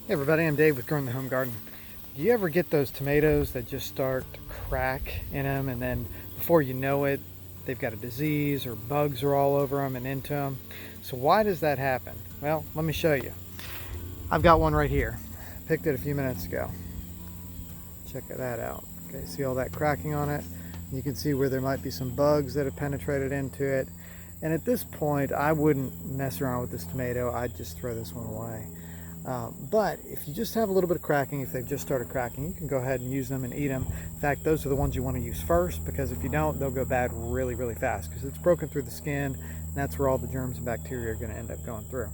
Hey everybody, I'm Dave with Growing the Home Garden. Do you ever get those tomatoes that just start to crack in them, and then before you know it, they've got a disease or bugs are all over them and into them? So why does that happen? Well, let me show you. I've got one right here. Picked it a few minutes ago. Check that out. Okay, see all that cracking on it? You can see where there might be some bugs that have penetrated into it. And at this point, I wouldn't mess around with this tomato. I'd just throw this one away. But if you just have a little bit of cracking, if they've just started cracking, you can go ahead and use them and eat them. In fact, those are the ones you want to use first, because if you don't, they'll go bad really, really fast because it's broken through the skin, and that's where all the germs and bacteria are going to end up going through.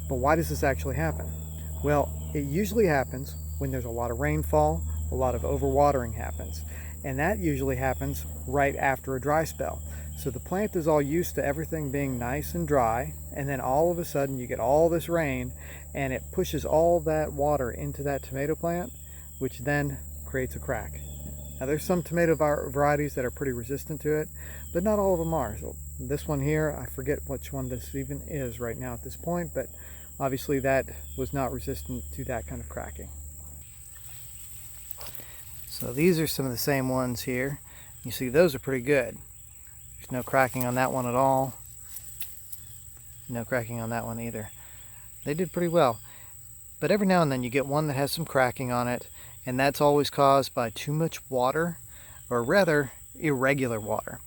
But why does this actually happen? Well, it usually happens when there's a lot of rainfall, a lot of overwatering happens, and that usually happens right after a dry spell. So the plant is all used to everything being nice and dry, and then all of a sudden you get all this rain and it pushes all that water into that tomato plant, which then creates a crack. Now there's some tomato varieties that are pretty resistant to it, but not all of them are. So this one here, I forget which one this even is right now at this point, but obviously that was not resistant to that kind of cracking. So these are some of the same ones here. You see those are pretty good. There's no cracking on that one at all. No cracking on that one either. They did pretty well. But every now and then you get one that has some cracking on it, and that's always caused by too much water, or rather irregular water.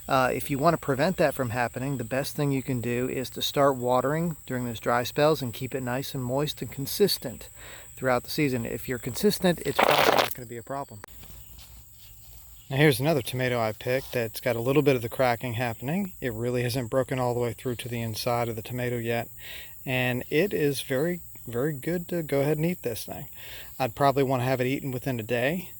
If you want to prevent that from happening, the best thing you can do is to start watering during those dry spells and keep it nice and moist and consistent throughout the season. If you're consistent, it's probably not going to be a problem. Now here's another tomato I picked that's got a little bit of the cracking happening. It really hasn't broken all the way through to the inside of the tomato yet. And it is very, very good to go ahead and eat this thing. I'd probably want to have it eaten within a day.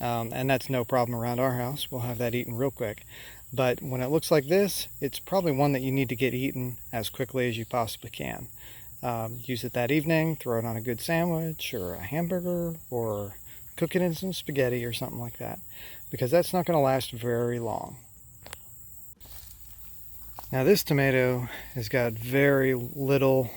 And that's no problem around our house. We'll have that eaten real quick. But when it looks like this, it's probably one that you need to get eaten as quickly as you possibly can. Use it that evening, throw it on a good sandwich or a hamburger, or cook it in some spaghetti or something like that, because that's not going to last very long. Now this tomato has got very little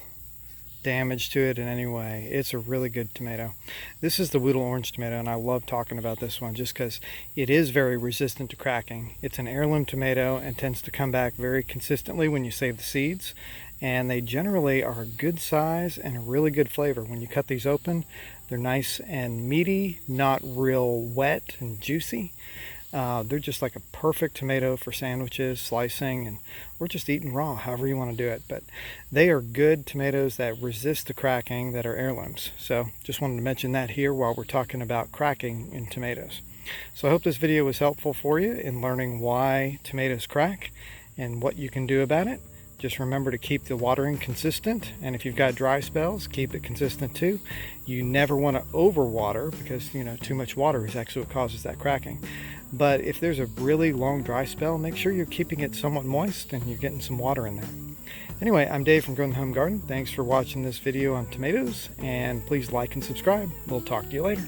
damage to it in any way. It's a really good tomato. This is the Woodle orange tomato, and I love talking about this one just because it is very resistant to cracking. It's an heirloom tomato and tends to come back very consistently when you save the seeds, and they generally are a good size and a really good flavor. When you cut these open, they're nice and meaty, not real wet and juicy. They're just like a perfect tomato for sandwiches, slicing, or just eating raw, however you want to do it. But they are good tomatoes that resist the cracking, that are heirlooms. So just wanted to mention that here while we're talking about cracking in tomatoes. So I hope this video was helpful for you in learning why tomatoes crack and what you can do about it. Just remember to keep the watering consistent, and if you've got dry spells, keep it consistent too. You never want to overwater, because too much water is actually what causes that cracking. But if there's a really long dry spell, make sure you're keeping it somewhat moist and you're getting some water in there. Anyway, I'm Dave from Growing the Home Garden. Thanks for watching this video on tomatoes, and please like and subscribe. We'll talk to you later.